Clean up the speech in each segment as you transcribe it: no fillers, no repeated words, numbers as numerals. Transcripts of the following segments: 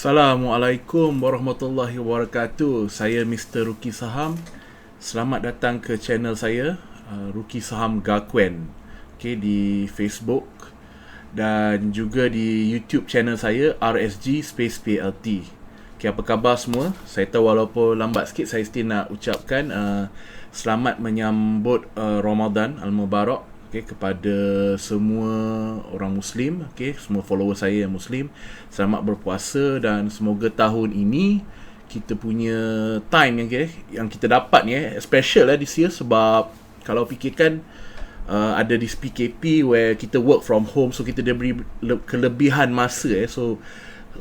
Assalamualaikum warahmatullahi wabarakatuh. Saya Mr. Ruki Saham. Selamat datang ke channel saya, Ruki Saham Gakuen. Di Facebook dan juga di YouTube channel saya RSG Space PLT. Apa khabar semua? Saya tahu walaupun lambat sikit, saya still nak ucapkan selamat menyambut Ramadan Al-Mubarak kepada semua orang Muslim, semua follower saya yang Muslim. Selamat berpuasa dan semoga tahun ini kita punya time yang kita dapat ni special this year, sebab kalau fikirkan ada this PKP where kita work from home, so kita diberi kelebihan masa so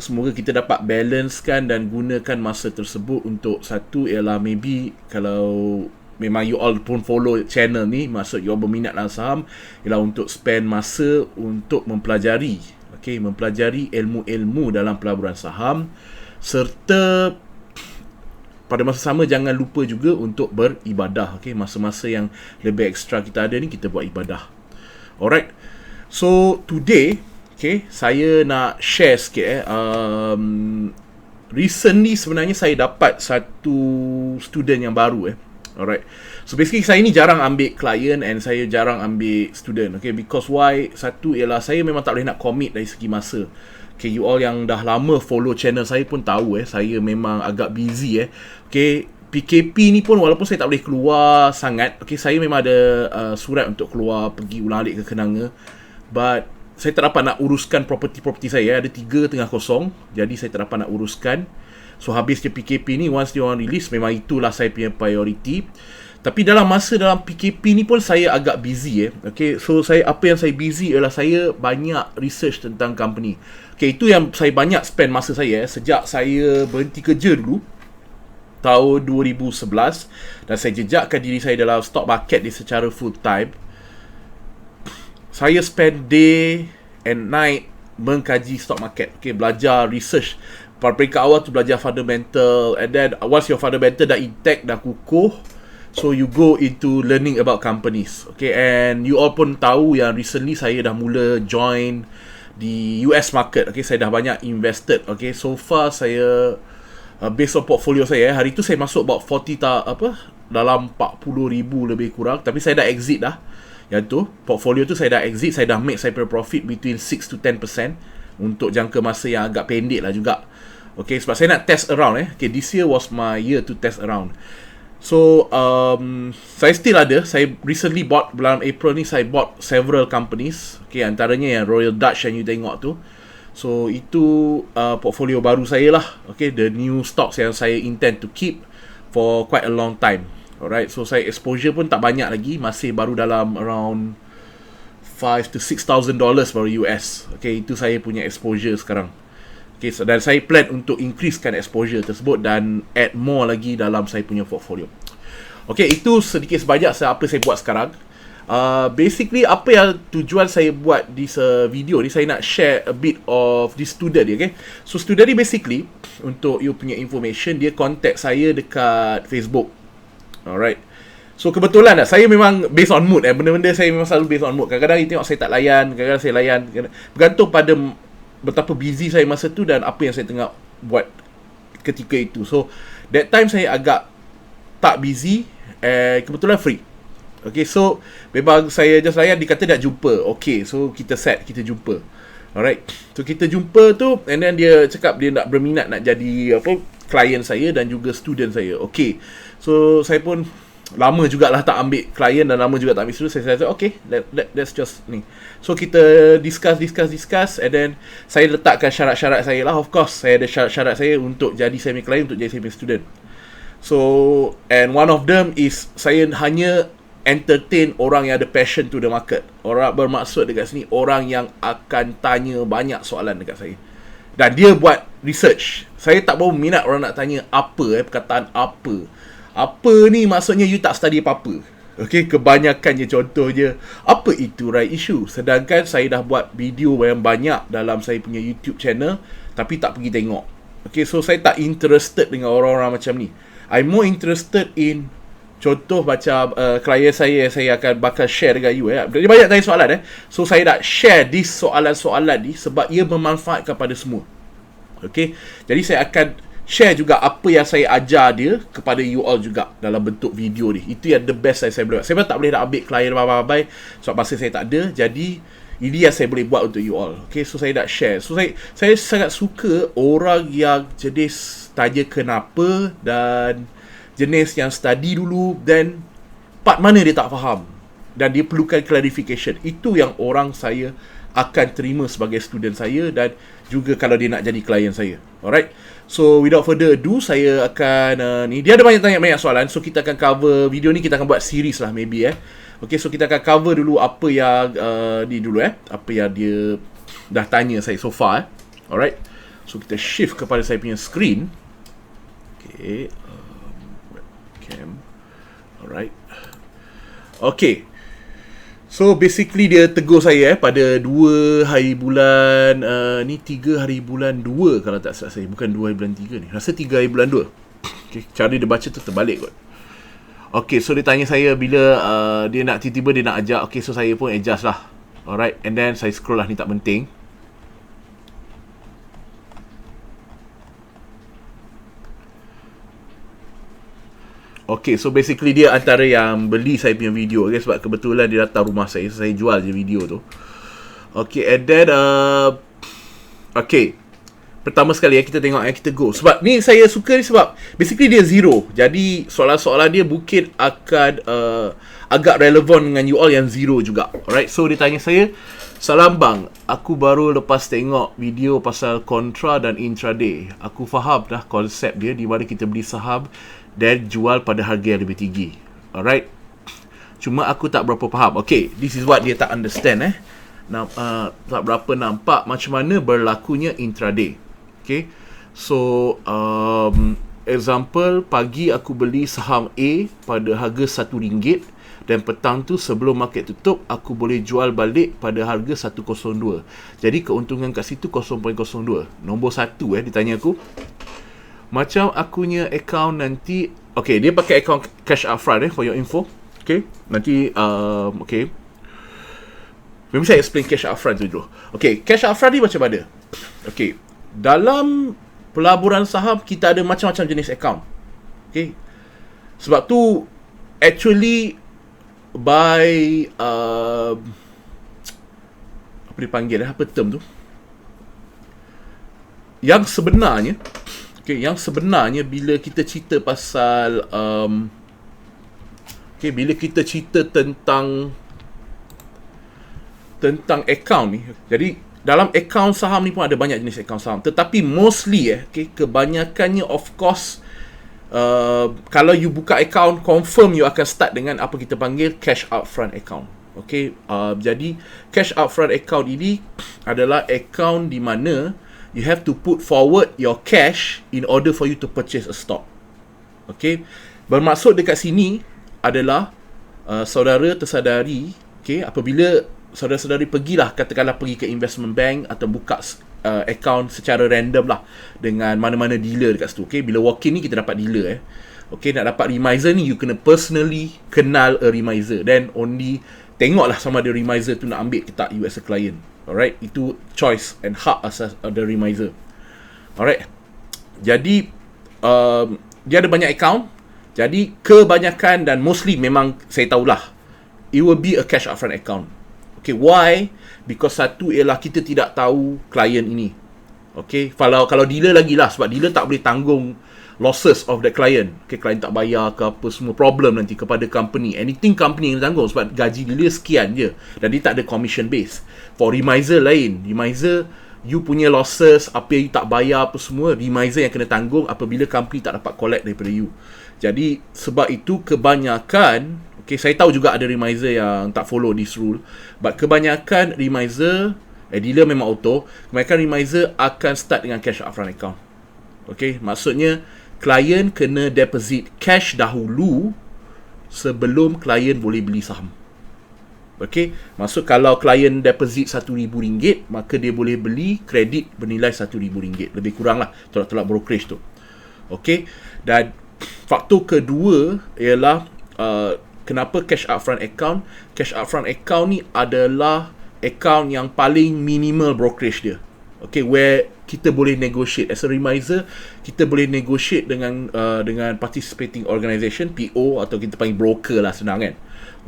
semoga kita dapat balancekan dan gunakan masa tersebut untuk satu ialah maybe kalau memang you all pun follow channel ni, maksud you all berminat dalam saham, ialah untuk spend masa untuk mempelajari mempelajari ilmu-ilmu dalam pelaburan saham, serta pada masa sama jangan lupa juga untuk beribadah. Masa-masa yang lebih ekstra kita ada ni, kita buat ibadah. Alright, so today saya nak share sikit recently sebenarnya saya dapat satu student yang baru Alright. So basically saya ni jarang ambil client and saya jarang ambil student. Because why? Satu ialah saya memang tak boleh nak commit dari segi masa. You all yang dah lama follow channel saya pun tahu saya memang agak busy PKP ni pun walaupun saya tak boleh keluar sangat. Saya memang ada surat untuk keluar pergi ulang-alik ke Kenanga, but saya tak dapat nak uruskan property saya. Ada 3 tengah kosong, jadi saya tak dapat nak uruskan. So habis je PKP ni, once dia orang release, memang itulah saya punya priority. Tapi dalam PKP ni pun saya agak busy So apa yang saya busy ialah saya banyak research tentang company. Itu yang saya banyak spend masa saya sejak saya berhenti kerja dulu tahun 2011, dan saya jejakkan diri saya dalam stock market ni secara full time. Saya spend day and night mengkaji stock market, belajar research. Pada peringkat awal tu belajar fundamental, and then once your fundamental dah intact, dah kukuh, so you go into learning about companies. And you all pun tahu yang recently saya dah mula join di US market. Saya dah banyak invested. So far saya based on portfolio saya, hari tu saya masuk about 40 dalam 40,000 lebih kurang, tapi saya dah exit dah. Yang tu portfolio tu saya dah exit, saya dah make saya profit between 6 to 10% untuk jangka masa yang agak pendek lah juga. Sebab saya nak test around this year was my year to test around. So saya still ada. Saya recently bought, bulan April ni saya bought several companies. Antaranya yang Royal Dutch yang you tengok tu. So itu portfolio baru saya lah. The new stocks yang saya intend to keep for quite a long time. Alright, so saya exposure pun tak banyak lagi, masih baru dalam around $5,000 to $6,000 baru US. Itu saya punya exposure sekarang. So, dan saya plan untuk increasekan exposure tersebut dan add more lagi dalam saya punya portfolio. Itu sedikit sebanyak apa saya buat sekarang. Basically apa yang tujuan saya buat di video ni, saya nak share a bit of this student ni. So student ni basically, untuk you punya information, dia contact saya dekat Facebook. Alright. So kebetulan saya memang based on mood benda-benda saya memang selalu based on mood. Kadang-kadang you tengok saya tak layan, kadang-kadang saya layan, bergantung pada betapa busy saya masa tu dan apa yang saya tengah buat ketika itu. So that time saya agak tak busy, kebetulan free. So memang saya just layan, dikata nak jumpa. So kita set, kita jumpa. Alright. So kita jumpa tu, and then dia cakap dia nak berminat nak jadi klien saya dan juga student saya. So saya pun lama jugalah tak ambil klien dan lama juga tak ambil student. Saya kata let's just ni. So kita discuss, and then saya letakkan syarat-syarat saya lah. Of course saya ada syarat-syarat saya untuk jadi saya punya klien, untuk jadi saya punya student. So and one of them is saya hanya entertain orang yang ada passion to the market. Orang bermaksud dekat sini orang yang akan tanya banyak soalan dekat saya. Dan dia buat research. Saya tak berapa minat orang nak tanya apa perkataan apa. Apa ni maksudnya you tak study apa-apa. Kebanyakannya contohnya apa itu right issue. Sedangkan saya dah buat video yang banyak dalam saya punya YouTube channel, tapi tak pergi tengok. So saya tak interested dengan orang-orang macam ni. I'm more interested in contoh macam klien saya akan bakal share dengan you. Dia banyak tanya soalan So saya nak share this soalan-soalan ni sebab ia bermanfaat kepada semua. Okay, jadi saya akan share juga apa yang saya ajar dia kepada you all juga dalam bentuk video ni. Itu yang the best saya boleh buat. Saya tak boleh nak ambil klien babai-babai sebab masa saya tak ada. Jadi ini yang saya boleh buat untuk you all. Okay, so saya nak share. So saya sangat suka orang yang jenis tanya kenapa dan jenis yang study dulu dan part mana dia tak faham dan dia perlukan clarification. Itu yang orang saya akan terima sebagai student saya dan juga kalau dia nak jadi klien saya. Alright. So without further ado, saya akan ni dia ada banyak soalan. So kita akan cover video ni, kita akan buat series lah maybe Okay, so kita akan cover dulu apa yang ni dulu apa yang dia dah tanya saya so far Alright. So kita shift kepada saya punya screen. Okay. Webcam. Alright. Okay. So basically dia tegur saya pada 2 hari bulan ni 3 hari bulan 2 kalau tak salah saya, bukan 2 hari bulan 3 ni. Rasa 3 hari bulan 2. Okay, cara dia baca tu terbalik kot. Okay, so dia tanya saya bila dia nak tiba-tiba dia nak ajak. Okay, so saya pun adjust lah. Alright, and then saya scroll lah, ni tak penting. Okay, so basically dia antara yang beli saya punya video, okay, sebab kebetulan dia datang rumah saya, so saya jual je video tu. Okay, and then okay, pertama sekali kita tengok kita go. Sebab ni saya suka ni sebab basically dia zero. Jadi soalan-soalan dia mungkin akan agak relevan dengan you all yang zero juga. Alright, so dia tanya saya, "Salam bang, aku baru lepas tengok video pasal kontra dan intraday. Aku faham dah konsep dia di mana kita beli saham dan jual pada harga yang lebih tinggi. Alright. Cuma aku tak berapa faham." Okay, this is what dia tak understand tak berapa nampak macam mana berlakunya intraday. Okay, so example, pagi aku beli saham A pada harga RM1 dan petang tu sebelum market tutup aku boleh jual balik pada harga 102. Jadi keuntungan kat situ 0.02. Nombor 1 dia tanya aku, macam akunya account nanti, okay, dia pakai account cash upfront for your info. Okay, nanti okay, maybe saya explain cash upfront tu dulu. Okay, cash upfront ni macam mana? Okay, dalam pelaburan saham kita ada macam-macam jenis account. Okay, sebab tu actually by apa dipanggil apa term tu, yang sebenarnya, okay, yang sebenarnya bila kita cerita pasal okay, bila kita cerita tentang account ni, jadi dalam account saham ni pun ada banyak jenis account saham, tetapi mostly okay, kebanyakannya of course kalau you buka account, confirm you akan start dengan apa kita panggil cash upfront account. Okay, jadi cash upfront account ini adalah account di mana you have to put forward your cash in order for you to purchase a stock. Okay, bermaksud dekat sini adalah saudara tersadari, okay, apabila saudara-saudari pergilah, katakanlah pergi ke investment bank atau buka account secara random lah dengan mana-mana dealer dekat situ. Okay, bila walk in ni kita dapat dealer okay, nak dapat remiser ni you kena personally kenal a remiser, then only tengoklah sama ada remiser tu nak ambil ke tak you as a client. Alright, itu choice and hak asas the remiser. Alright, jadi dia ada banyak account. Jadi kebanyakan dan mostly memang saya tahulah it will be a cash upfront account. Okay, why? Because satu ialah kita tidak tahu klien ini. Okay, kalau dealer lagi lah, sebab dealer tak boleh tanggung losses of the client. Okay, klien tak bayar ke apa, semua problem nanti kepada company. Anything company yang tanggung sebab gaji dealer sekian je dan dia tak ada commission base. For remiser lain, remiser you punya losses, apa yang you tak bayar apa semua, remiser yang kena tanggung apabila company tak dapat collect daripada you. Jadi sebab itu kebanyakan, okay, saya tahu juga ada remiser yang tak follow this rule, but kebanyakan remiser, dealer memang auto, kebanyakan remiser akan start dengan cash upfront account. Okay, maksudnya klien kena deposit cash dahulu sebelum klien boleh beli saham. Okay, maksud kalau klien deposit RM1,000, maka dia boleh beli kredit bernilai RM1,000, lebih kurang lah tolak-tolak brokerage tu. Okay, dan faktor kedua ialah kenapa cash upfront account? Cash upfront account ni adalah account yang paling minimal brokerage dia. Okay, where kita boleh negotiate. As a remiser, kita boleh negotiate dengan participating organisation, PO, atau kita panggil broker lah, senang kan.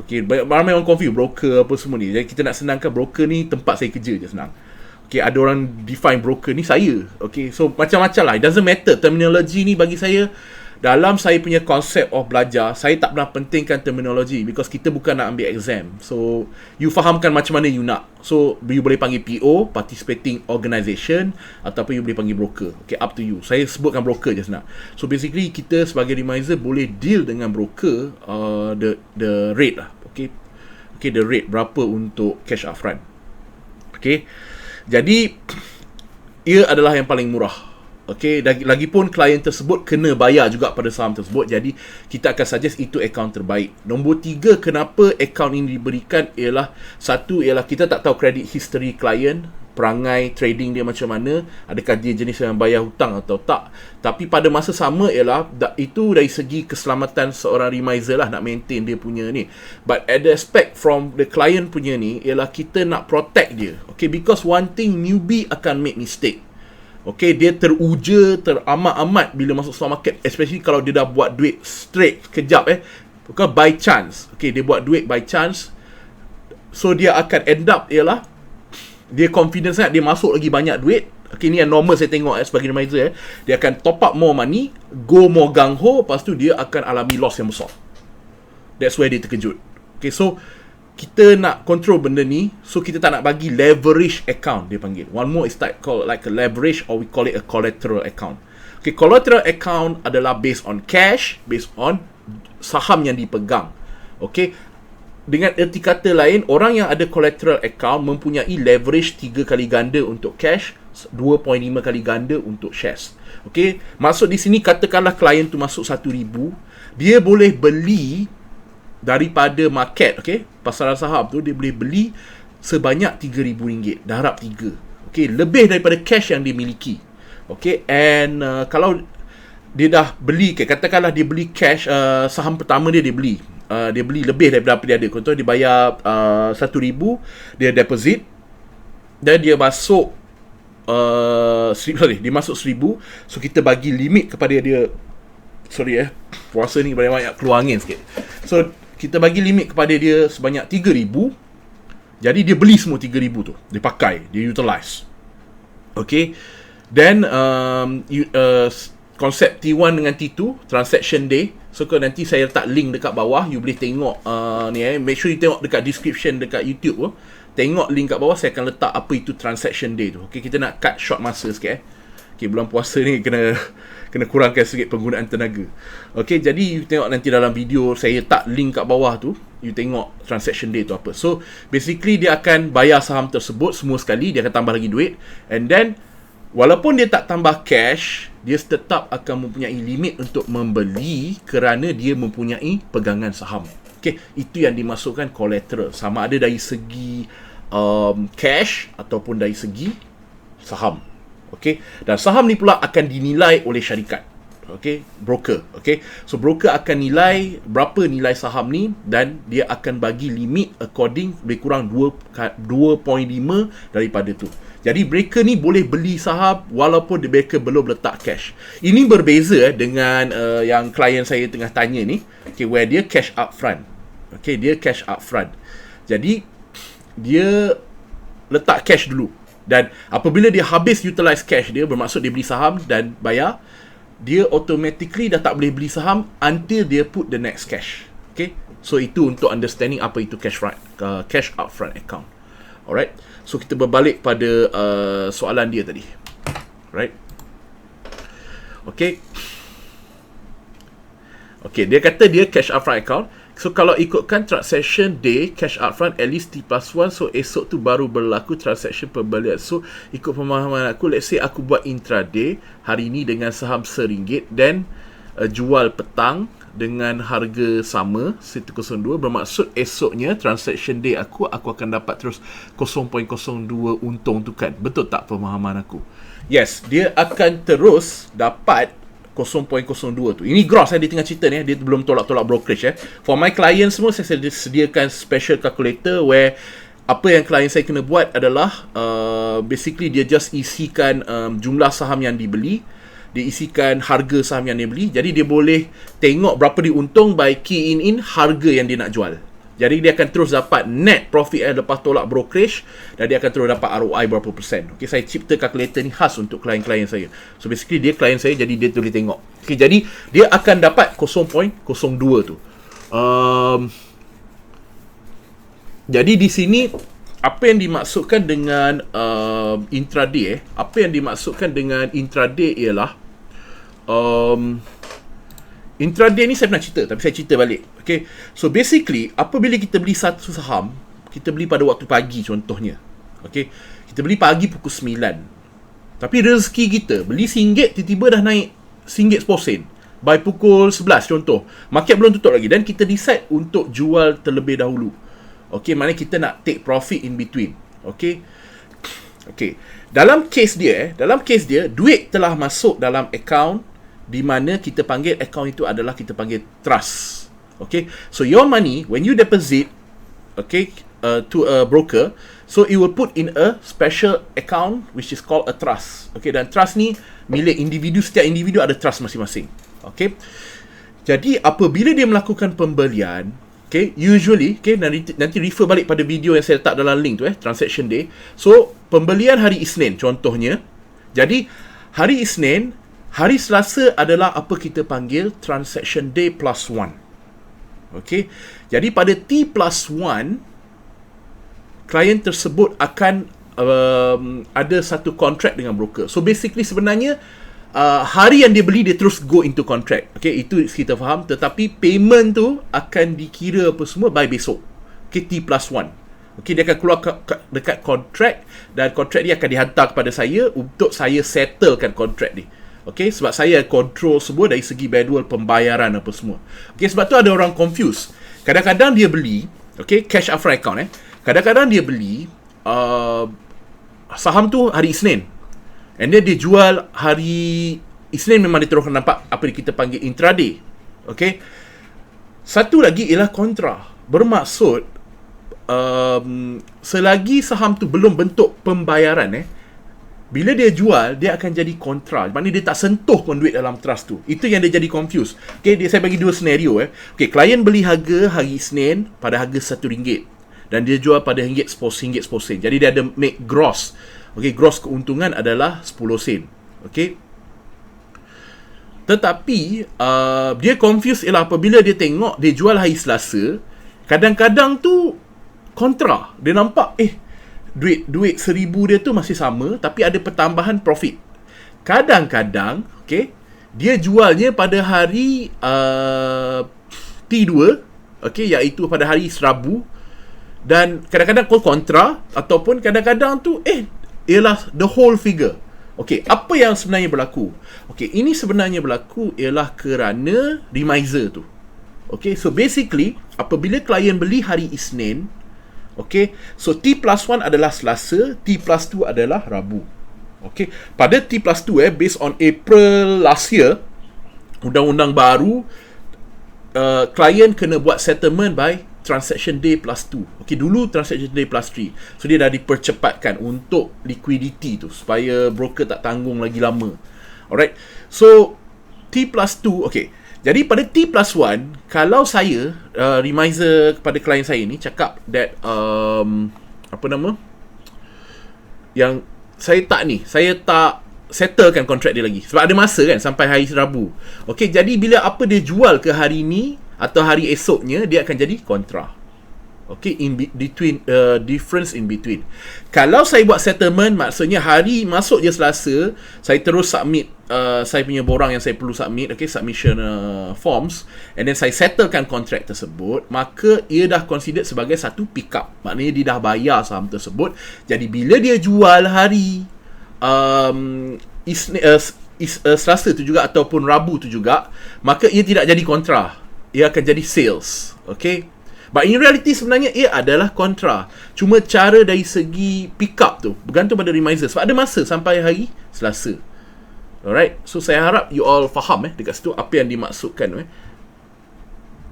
Okay, ramai orang confuse broker apa semua ni. Jadi kita nak senangkan, broker ni tempat saya kerja je, senang. Okay, ada orang define broker ni saya. Okay, so macam-macam lah. It doesn't matter. Terminology ni bagi saya, dalam saya punya konsep of belajar, saya tak pernah pentingkan terminologi, because kita bukan nak ambil exam. So you fahamkan macam mana you nak. So you boleh panggil PO, participating organisation, ataupun you boleh panggil broker. Okay, up to you. Saya sebutkan broker je senang. So basically kita sebagai remiser boleh deal dengan broker the rate lah. Okay, the rate berapa untuk cash upfront. Okay, jadi ia adalah yang paling murah. Okay, lagipun klien tersebut kena bayar juga pada saham tersebut. Jadi kita akan suggest itu akaun terbaik. Nombor 3, kenapa akaun ini diberikan ialah, satu ialah kita tak tahu credit history klien, perangai trading dia macam mana, adakah dia jenis yang bayar hutang atau tak. Tapi pada masa sama ialah itu dari segi keselamatan seorang remiser lah, nak maintain dia punya ni. But at the aspect from the client punya ni ialah kita nak protect dia. Okay, because one thing, newbie akan make mistake. Okay, dia teruja, teramat-amat bila masuk stock market, especially kalau dia dah buat duit straight kejap bukan by chance. Okay, dia buat duit by chance, so dia akan end up ialah dia confidence sangat, dia masuk lagi banyak duit. Okay, ni yang normal saya tengok sebagai remiser. Dia akan top up more money, go more gung ho, lepas tu dia akan alami loss yang besar. That's where dia terkejut. Okay, so kita nak control benda ni, so kita tak nak bagi leverage account, dia panggil. One more is called like a leverage, or we call it a collateral account. Okay, collateral account adalah based on cash, based on saham yang dipegang. Okay, dengan erti kata lain, orang yang ada collateral account mempunyai leverage 3 kali ganda untuk cash, 2.5 kali ganda untuk shares. Okay, maksud di sini, katakanlah klien tu masuk 1,000, dia boleh beli daripada market, okay, pasaran saham tu, dia boleh beli sebanyak RM3,000, dah harap 3. Okay, lebih daripada cash yang dia miliki. Okay, and kalau dia dah beli, katakanlah dia beli cash, saham pertama dia beli lebih daripada apa dia ada. Contoh dia bayar 1,000, dia deposit, dan dia masuk dia masuk 1,000, so kita bagi limit kepada dia. Puasa ni banyak keluar angin sikit. So kita bagi limit kepada dia sebanyak 3,000. Jadi dia beli semua 3,000 tu, dia pakai, dia utilize. Okay, then konsep T1 dengan T2, transaction day. So kalau nanti saya letak link dekat bawah, you boleh tengok make sure you tengok dekat description dekat YouTube tu. Tengok link kat bawah, saya akan letak apa itu transaction day tu. Okay, kita nak cut short masa sikit Okay, bulan puasa ni kena kurangkan sikit penggunaan tenaga. Okay, jadi you tengok nanti dalam video, saya letak link kat bawah tu, you tengok transaction day tu apa. So basically dia akan bayar saham tersebut semua sekali, dia akan tambah lagi duit, and then walaupun dia tak tambah cash, dia tetap akan mempunyai limit untuk membeli kerana dia mempunyai pegangan saham. Okay, itu yang dimasukkan collateral, sama ada dari segi cash ataupun dari segi saham. Okay, dan saham ni pula akan dinilai oleh syarikat. Okay, broker. Okay, so broker akan nilai berapa nilai saham ni, dan dia akan bagi limit according, lebih kurang 2.5 daripada tu. Jadi mereka ni boleh beli saham walaupun mereka belum letak cash. Ini berbeza dengan yang klien saya tengah tanya ni. Okay, where dia cash up front. Okay, dia cash up front. Jadi dia letak cash dulu, dan apabila dia habis utilize cash dia, bermaksud dia beli saham dan bayar, dia automatically dah tak boleh beli saham until dia put the next cash. Okay, so itu untuk understanding apa itu cash upfront account. Alright, so kita berbalik pada soalan dia tadi. Right. Okay, dia kata dia cash upfront account. So kalau ikutkan transaction day, cash upfront at least T+1, so esok tu baru berlaku transaction pembelian. So ikut pemahaman aku, let's say aku buat intraday hari ni dengan saham RM1, then jual petang dengan harga sama 102, bermaksud esoknya transaction day aku akan dapat terus 0.02 untung tu kan. Betul tak pemahaman aku? Yes, dia akan terus dapat 0.02 tu. Ini gross dia tengah cerita ni, dia belum tolak-tolak brokerage For my client semua, saya sediakan special calculator where apa yang klien saya kena buat adalah basically dia just isikan jumlah saham yang dibeli, dia isikan harga saham yang dia beli. Jadi dia boleh tengok berapa dia untung by key in harga yang dia nak jual. Jadi dia akan terus dapat net profit lepas tolak brokerage, dan dia akan terus dapat ROI berapa persen. Okay, saya cipta calculator ni khas untuk klien-klien saya. So basically dia klien saya, jadi dia boleh tengok. Okay, jadi dia akan dapat 0.02 tu. Jadi di sini apa yang dimaksudkan dengan intraday apa yang dimaksudkan dengan intraday ialah intraday ni saya pernah cerita, tapi saya cerita balik. Okay, so basically apabila kita beli satu saham, kita beli pada waktu pagi contohnya. Okay, kita beli pagi pukul 9, tapi rezeki kita beli RM1, tiba-tiba dah naik RM1.10 by pukul 11 contoh, market belum tutup lagi, dan kita decide untuk jual terlebih dahulu. Okay, maknanya kita nak take profit in between. Okay, dalam case dia duit telah masuk dalam account, di mana kita panggil account itu adalah kita panggil trust. Okay, so your money when you deposit, to a broker, so it will put in a special account which is called a trust. Okay, dan trust ni milik individu, setiap individu ada trust masing-masing. Okay, jadi apabila dia melakukan pembelian, usually, nanti refer balik pada video yang saya letak dalam link tu, transaction day. So, pembelian hari Isnin contohnya. Jadi, hari Isnin, hari Selasa adalah apa kita panggil transaction day plus 1. Okay, jadi pada T plus 1, klien tersebut akan ada satu kontrak dengan broker. So, basically sebenarnya, hari yang dia beli, dia terus go into contract. Okay, itu kita faham. Tetapi payment tu akan dikira apa semua by besok. Okay, T plus 1. Okay, dia akan keluar dekat contract, dan contract dia akan dihantar kepada saya untuk saya settlekan contract ni. Okay, sebab saya control semua dari segi manual pembayaran apa semua. Okay, sebab tu ada orang confuse. Kadang-kadang dia beli, okay, cash upfront account kadang-kadang dia beli saham tu hari Isnin, and then dia jual hari Isnin, memang dia terus nampak apa yang kita panggil intraday. Okay, satu lagi ialah kontra. Bermaksud selagi saham tu belum bentuk pembayaran, bila dia jual, dia akan jadi kontra. Maknanya dia tak sentuh pun duit dalam trust tu. Itu yang dia jadi confused. Okay, saya bagi dua senario. Okay, klien beli harga hari Isnin pada harga RM1, dan dia jual pada RM1.10. Jadi dia ada make gross. Okay, gross keuntungan adalah 10 sen. Okay, tetapi dia confused ialah apabila dia tengok dia jual hari Selasa, kadang-kadang tu kontra. Dia nampak duit 1,000 dia tu masih sama, tapi ada pertambahan profit. Kadang-kadang dia jualnya pada hari T2, iaitu pada hari Rabu, dan kadang-kadang kontra, ataupun kadang-kadang tu ialah the whole figure. Okey, apa yang sebenarnya berlaku? Okey, ini sebenarnya berlaku ialah kerana remiser tu. Okey, so basically apabila klien beli hari Isnin, so T plus 1 adalah Selasa, T plus 2 adalah Rabu. Okey, pada T plus 2 based on April last year, undang-undang baru, klien kena buat settlement by transaction day plus 2. Okey, dulu transaction day plus 3. So dia dah dipercepatkan untuk liquidity tu, supaya broker tak tanggung lagi lama. Alright, so T plus 2. Okey, jadi pada T plus 1, kalau saya remiser kepada klien saya ni cakap that yang saya tak settlekan kontrak dia lagi, sebab ada masa kan sampai hari Rabu. Okey, jadi bila apa dia jual ke hari ni atau hari esoknya, dia akan jadi kontra. Okay, difference in between. Kalau saya buat settlement, maksudnya hari masuk je Selasa, saya terus submit saya punya borang yang saya perlu submit, submission forms, and then saya settlekan kontrak tersebut, maka ia dah considered sebagai satu pick up. Maknanya dia dah bayar saham tersebut. Jadi bila dia jual hari Selasa tu juga ataupun Rabu tu juga, maka ia tidak jadi kontra, ia akan jadi sales. Okay, but in reality sebenarnya ia adalah kontra. Cuma cara dari segi pick up tu bergantung pada remiser, sebab ada masa sampai hari Selasa. Alright, so saya harap you all faham dekat situ apa yang dimaksudkan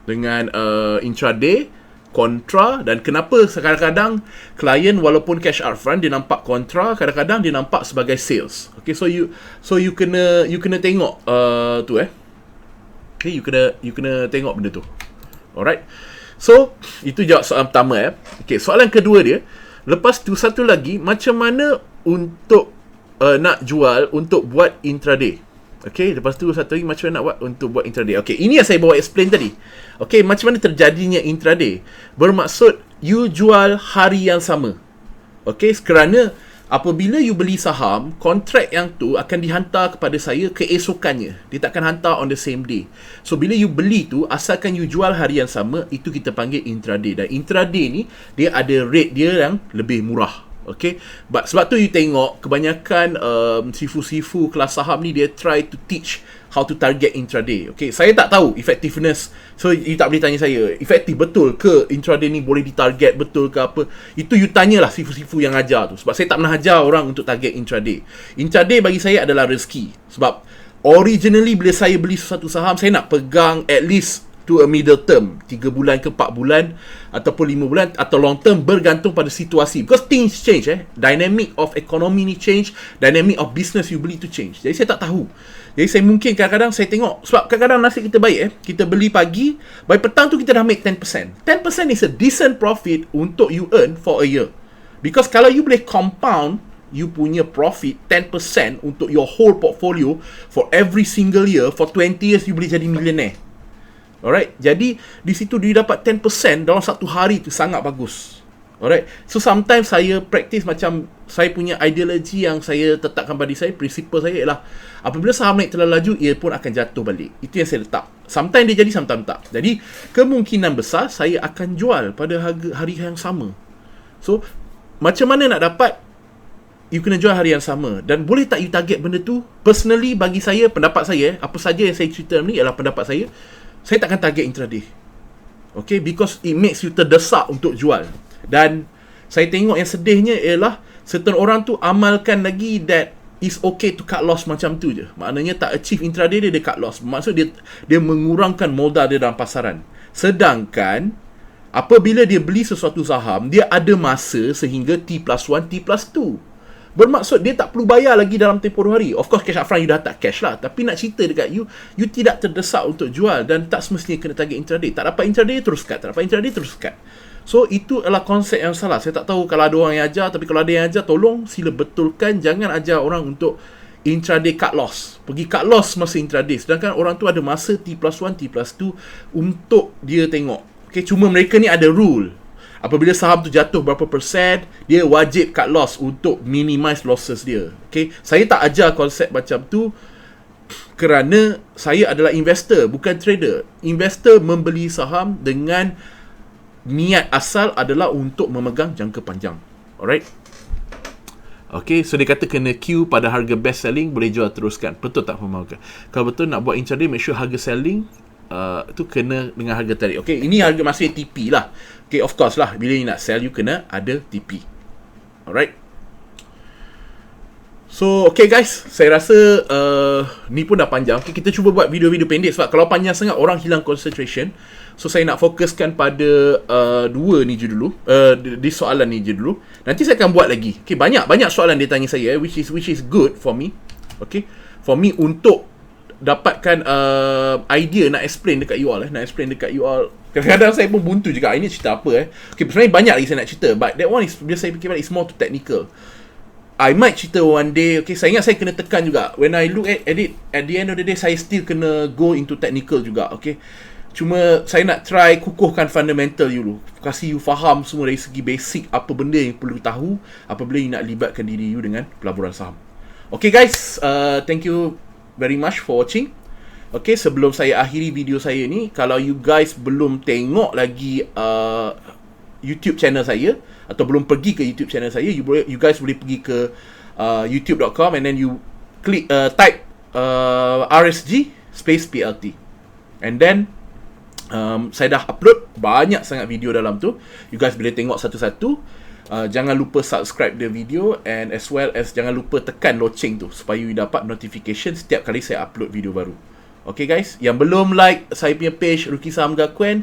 dengan intraday kontra, dan kenapa kadang-kadang klien walaupun cash upfront dia nampak kontra, kadang-kadang dia nampak sebagai sales. Okay, so you kena tengok tu okay, you kena tengok benda tu. Alright, so itu jawab soalan pertama Okay, soalan kedua dia, lepas tu satu lagi, macam mana untuk nak jual untuk buat intraday. Okay, lepas tu satu lagi, macam mana nak buat untuk buat intraday. Okay, ini yang saya bawa explain tadi. Okay, macam mana terjadinya intraday. Bermaksud, you jual hari yang sama. Okay, kerana apabila you beli saham, kontrak yang tu akan dihantar kepada saya keesokannya. Dia takkan hantar on the same day. So, bila you beli tu, asalkan you jual hari yang sama, itu kita panggil intraday. Dan intraday ni, dia ada rate dia yang lebih murah. Okay, but sebab tu you tengok kebanyakan sifu-sifu kelas saham ni, dia try to teach how to target intraday. Okay, saya tak tahu effectiveness, so you tak boleh tanya saya efektif betul ke intraday ni, boleh ditarget betul ke apa. Itu you tanyalah sifu-sifu yang ajar tu, sebab saya tak pernah ajar orang untuk target intraday. Intraday bagi saya adalah rezeki. Sebab originally bila saya beli sesuatu saham, saya nak pegang at least to a middle term, 3 bulan ke 4 bulan ataupun 5 bulan atau long term, bergantung pada situasi, because things change. Dynamic of economy ni change, dynamic of business you beli tu change. Jadi saya tak tahu. Jadi saya mungkin kadang-kadang saya tengok, sebab kadang-kadang nasib kita baik kita beli pagi, by petang tu kita dah make 10%. 10% is a decent profit untuk you earn for a year, because kalau you boleh compound you punya profit 10% untuk your whole portfolio for every single year for 20 years, you boleh jadi millionaire. Alright, jadi di situ dia dapat 10% dalam satu hari tu sangat bagus. Alright, so sometimes saya practice macam saya punya ideology yang saya tetapkan pada saya, prinsipal saya ialah apabila saham naik terlalu laju, ia pun akan jatuh balik. Itu yang saya letak. Sometimes dia jadi, sometimes tak. Jadi kemungkinan besar saya akan jual pada harga hari yang sama. So macam mana nak dapat? You kena jual hari yang sama. Dan boleh tak you target benda tu? Personally bagi saya, pendapat saya, apa saja yang saya cerita ni ialah pendapat saya takkan target intraday. Okay, because it makes you terdesak untuk jual. Dan saya tengok yang sedihnya ialah certain orang tu amalkan lagi that it's okay to cut loss macam tu je. Maknanya tak achieve intraday dia cut loss. Maksud dia mengurangkan modal dia dalam pasaran. Sedangkan apabila dia beli sesuatu saham, dia ada masa sehingga T+1, T+2. Bermaksud dia tak perlu bayar lagi dalam tempoh 2 hari. Of course cash upfront you dah tak cash lah, tapi nak cerita dekat you tidak terdesak untuk jual, dan tak semestinya kena target intraday. Tak dapat intraday terus cut, tak dapat intraday terus cut. So itu adalah konsep yang salah. Saya tak tahu kalau ada orang yang ajar, tapi kalau ada yang ajar, tolong sila betulkan. Jangan ajar orang untuk intraday cut loss. Pergi cut loss masa intraday, sedangkan orang tu ada masa T+1, T+2 untuk dia tengok. Okay, cuma mereka ni ada rule. Apabila saham tu jatuh berapa persen, dia wajib cut loss untuk minimize losses dia. Okay, saya tak ajar konsep macam tu kerana saya adalah investor, bukan trader. Investor membeli saham dengan niat asal adalah untuk memegang jangka panjang. Alright. Okay, so dia kata kena queue pada harga best selling, boleh jual teruskan. Betul tak Pemakai? Kalau betul nak buat intraday, make sure harga selling tu kena dengan harga tarik. Okay, ini harga masih TP lah. Okay, of course lah, bila you nak sell, you kena ada TP. Alright. So, okay guys, saya rasa ni pun dah panjang. Okay, kita cuba buat video-video pendek, sebab kalau panjang sangat, orang hilang concentration. So, saya nak fokuskan pada dua ni je dulu. Di soalan ni je dulu. Nanti saya akan buat lagi. Okay, banyak soalan dia tanya saya, which is good for me. Okay, for me untuk dapatkan idea nak explain dekat you all. Kadang-kadang saya pun buntu juga, ini cerita apa Okay, sebenarnya banyak lagi saya nak cerita, but that one is, bila saya fikir balik, is more to technical. I might cerita one day. Okay, saya ingat saya kena tekan juga. When I look at it, at the end of the day, saya still kena go into technical juga. Okay, cuma saya nak try kukuhkan fundamental dulu, kasih you faham semua dari segi basic, apa benda yang perlu tahu apabila you nak libatkan diri you dengan pelaburan saham. Okay guys, thank you very much for watching. Okay, sebelum saya akhiri video saya ni, kalau you guys belum tengok lagi YouTube channel saya, atau belum pergi ke YouTube channel saya, you guys boleh pergi ke youtube.com and then you click type RSG space PLT, and then saya dah upload banyak sangat video dalam tu. You guys boleh tengok satu-satu. Jangan lupa subscribe the video, and as well as jangan lupa tekan loceng tu supaya you dapat notification setiap kali saya upload video baru. Okay guys, yang belum like saya punya page Ruki Saham Gakuen,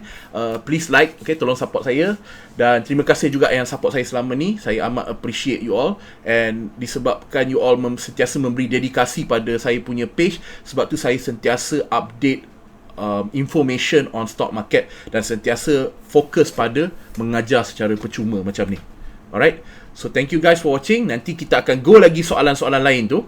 please like, okay, tolong support saya. Dan terima kasih juga yang support saya selama ni. Saya amat appreciate you all. And disebabkan you all sentiasa memberi dedikasi pada saya punya page, sebab tu saya sentiasa update information on stock market dan sentiasa fokus pada mengajar secara percuma macam ni. Alright, so thank you guys for watching. Nanti kita akan go lagi soalan-soalan lain tu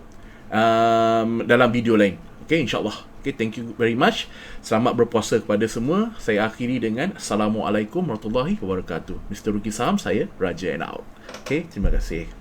dalam video lain. Okay, insyaAllah. Okay, thank you very much. Selamat berpuasa kepada semua. Saya akhiri dengan Assalamualaikum warahmatullahi wabarakatuh. Mr. Ruki Saham, saya Raja and out. Okay, terima kasih.